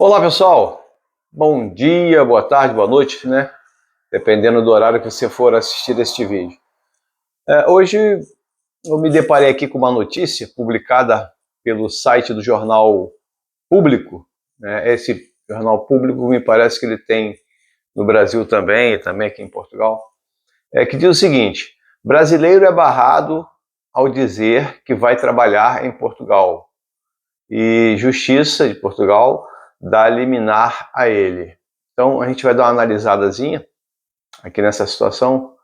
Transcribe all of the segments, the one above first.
Olá pessoal, bom dia, boa tarde, boa noite, né? Dependendo do horário que você for assistir este vídeo. Hoje eu me deparei aqui com uma notícia publicada pelo site do Jornal Público, né? Esse Jornal Público me parece que ele tem no Brasil também, e também aqui em Portugal, que diz o seguinte: brasileiro é barrado ao dizer que vai trabalhar em Portugal e Justiça de Portugal dá liminar a ele. Então a gente vai dar uma analisadazinha aqui nessa situação.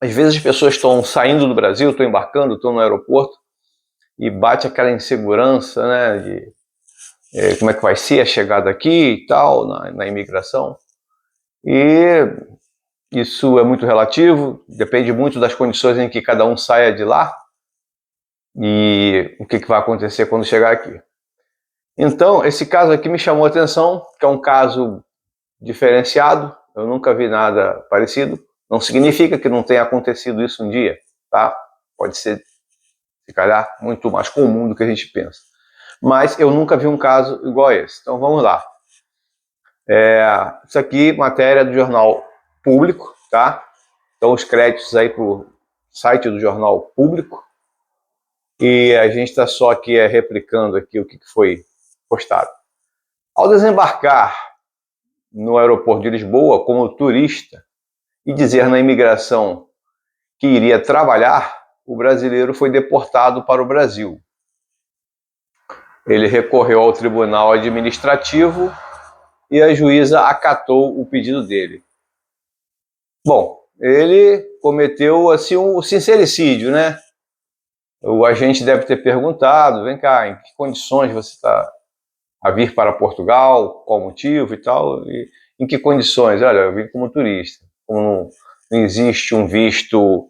Às vezes as pessoas estão saindo do Brasil, estão embarcando, estão no aeroporto e bate aquela insegurança, né, de como é que vai ser a chegada aqui e tal, na imigração. E isso é muito relativo, depende muito das condições em que cada um saia de lá e o que vai acontecer quando chegar aqui. Então, esse caso aqui me chamou a atenção, que é um caso diferenciado, eu nunca vi nada parecido. Não significa que não tenha acontecido isso um dia, tá? Pode ser, se calhar, muito mais comum do que a gente pensa. Mas eu nunca vi um caso igual a esse. Então vamos lá. Isso aqui, matéria do Jornal Público, tá? Então os créditos aí para o site do Jornal Público. E a gente está só aqui replicando aqui o que foi postado. Ao desembarcar no aeroporto de Lisboa como turista e dizer na imigração que iria trabalhar, o brasileiro foi deportado para o Brasil. Ele recorreu ao tribunal administrativo e a juíza acatou o pedido dele. Bom, ele cometeu assim um sincericídio, né? O agente deve ter perguntado: vem cá, em que condições você está a vir para Portugal, qual motivo e tal, e em que condições? Olha, eu vim como turista, como não existe um visto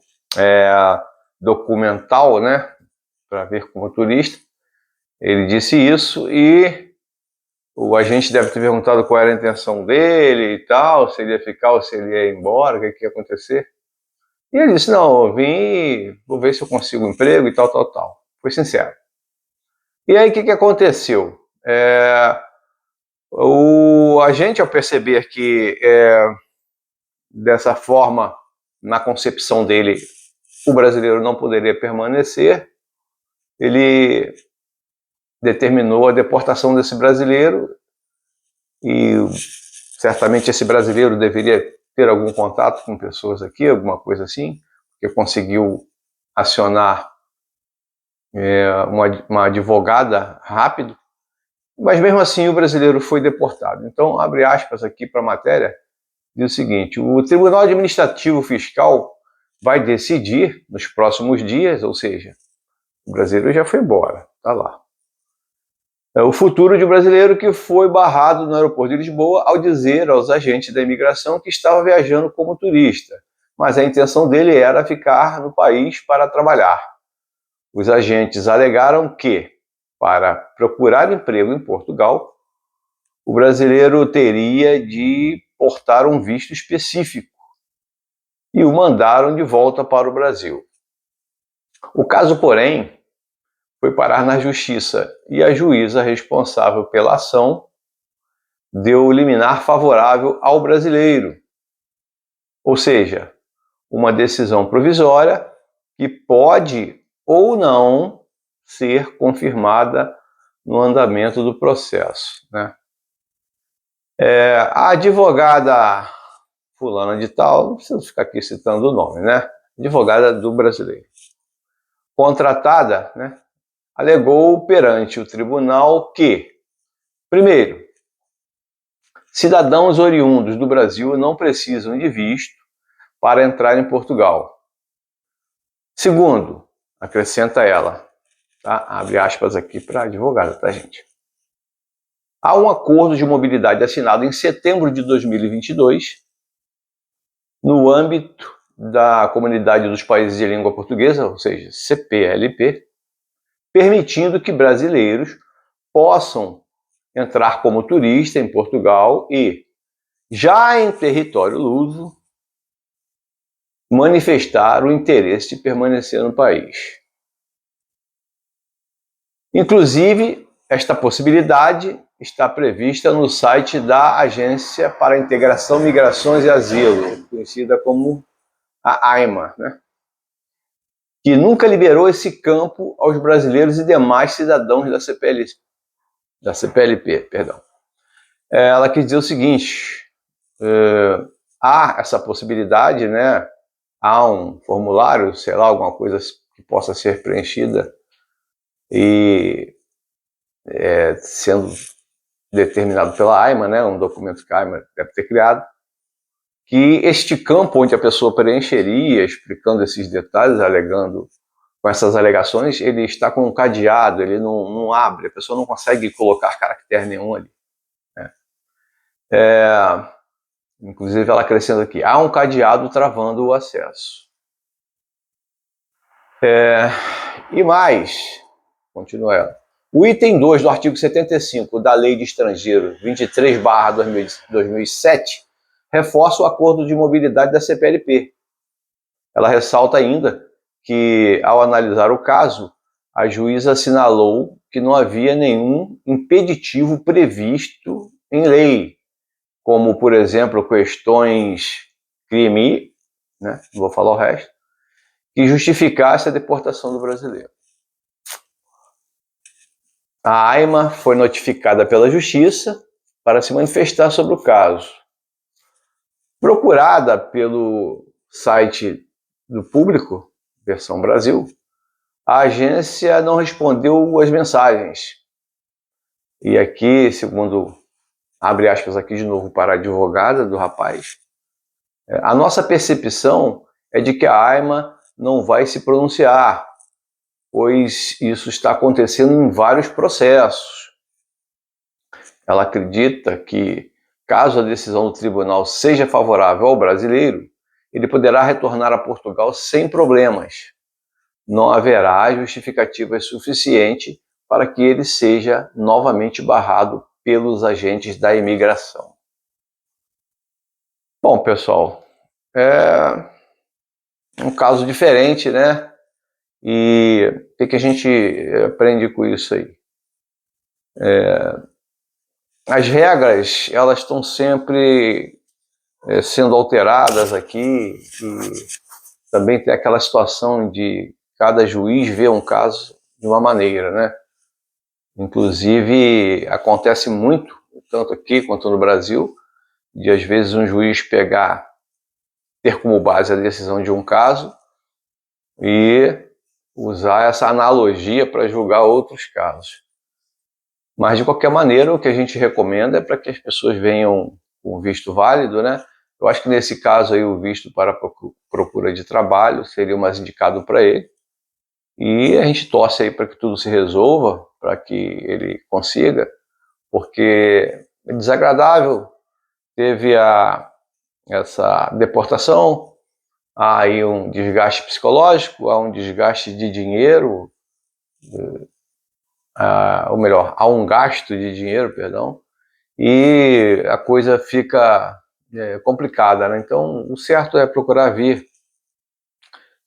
documental, né, para vir como turista. Ele disse isso e o agente deve ter perguntado qual era a intenção dele e tal, se ele ia ficar ou se ele ia embora, o que ia acontecer. E ele disse: não, eu vim, vou ver se eu consigo um emprego e tal, tal, tal. Foi sincero. E aí o que aconteceu? O agente, ao perceber que dessa forma, na concepção dele, o brasileiro não poderia permanecer, ele determinou a deportação desse brasileiro e certamente esse brasileiro deveria ter algum contato com pessoas aqui, alguma coisa assim, porque conseguiu acionar uma advogada rápido, mas mesmo assim o brasileiro foi deportado. Então, abre aspas aqui para a matéria, diz o seguinte: o Tribunal Administrativo Fiscal vai decidir nos próximos dias, ou seja, o brasileiro já foi embora, está lá. O futuro de um brasileiro que foi barrado no aeroporto de Lisboa ao dizer aos agentes da imigração que estava viajando como turista, mas a intenção dele era ficar no país para trabalhar. Os agentes alegaram que, para procurar emprego em Portugal, o brasileiro teria de portar um visto específico e o mandaram de volta para o Brasil. O caso, porém, foi parar na justiça e a juíza responsável pela ação deu liminar favorável ao brasileiro, ou seja, uma decisão provisória que pode ou não ser confirmada no andamento do processo, né? A advogada fulana de tal, não preciso ficar aqui citando o nome, né? Advogada do brasileiro, contratada, né, alegou perante o tribunal que, primeiro, cidadãos oriundos do Brasil não precisam de visto para entrar em Portugal. Segundo, acrescenta ela, tá? Abre aspas aqui para a advogada, tá, gente? Há um acordo de mobilidade assinado em setembro de 2022, no âmbito da Comunidade dos Países de Língua Portuguesa, ou seja, CPLP, permitindo que brasileiros possam entrar como turista em Portugal e, já em território luso, manifestar o interesse de permanecer no país. Inclusive, esta possibilidade está prevista no site da Agência para a Integração, Migrações e Asilo, conhecida como a AIMA, né? Que nunca liberou esse campo aos brasileiros e demais cidadãos da CPLP, perdão. Ela quis dizer o seguinte, há essa possibilidade, né? Há um formulário, sei lá, alguma coisa que possa ser preenchida e sendo determinado pela AIMA, né? Um documento que a AIMA deve ter criado, que este campo onde a pessoa preencheria, explicando esses detalhes, alegando com essas alegações, ele está com um cadeado, ele não abre, a pessoa não consegue colocar caractere nenhum ali. Né? Inclusive ela acrescenta aqui, há um cadeado travando o acesso. E mais, continua ela, o item 2 do artigo 75 da Lei de Estrangeiros 23/2007 reforça o acordo de mobilidade da CPLP. Ela ressalta ainda que, ao analisar o caso, a juíza assinalou que não havia nenhum impeditivo previsto em lei, como, por exemplo, questões crime, né, não vou falar o resto, que justificasse a deportação do brasileiro. A AIMA foi notificada pela Justiça para se manifestar sobre o caso. Procurada pelo site do Público, Versão Brasil, a agência não respondeu as mensagens. E aqui, segundo, abre aspas aqui de novo para a advogada do rapaz, a nossa percepção é de que a AIMA não vai se pronunciar, pois isso está acontecendo em vários processos. Ela acredita que, caso a decisão do tribunal seja favorável ao brasileiro, ele poderá retornar a Portugal sem problemas. Não haverá justificativa suficiente para que ele seja novamente barrado pelos agentes da imigração. Bom, pessoal, é um caso diferente, né? E o que a gente aprende com isso aí? As regras, elas estão sempre sendo alteradas aqui, e também tem aquela situação de cada juiz ver um caso de uma maneira, né? Inclusive, acontece muito, tanto aqui quanto no Brasil, de às vezes um juiz ter como base a decisão de um caso e usar essa analogia para julgar outros casos. Mas, de qualquer maneira, o que a gente recomenda é para que as pessoas venham com visto válido, né? Eu acho que nesse caso aí o visto para procura de trabalho seria o mais indicado para ele. E a gente torce aí para que tudo se resolva, para que ele consiga, porque é desagradável, teve essa deportação, há aí um desgaste psicológico, há um desgaste de dinheiro, ou melhor, há um gasto de dinheiro, perdão, e a coisa fica complicada, né? Então, o certo é procurar vir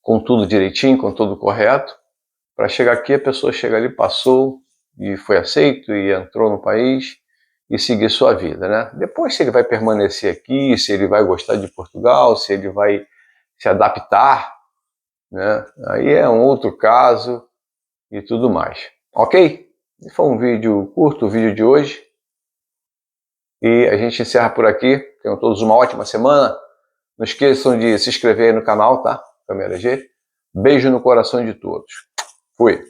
com tudo direitinho, com tudo correto, para chegar aqui, a pessoa chega ali, passou e foi aceito e entrou no país e seguir sua vida, né? Depois, se ele vai permanecer aqui, se ele vai gostar de Portugal, se ele vai se adaptar, né? Aí é um outro caso e tudo mais. Ok? Foi um vídeo curto, o vídeo de hoje. E a gente encerra por aqui. Tenham todos uma ótima semana. Não esqueçam de se inscrever aí no canal, tá? Câmera G. Beijo no coração de todos. Fui.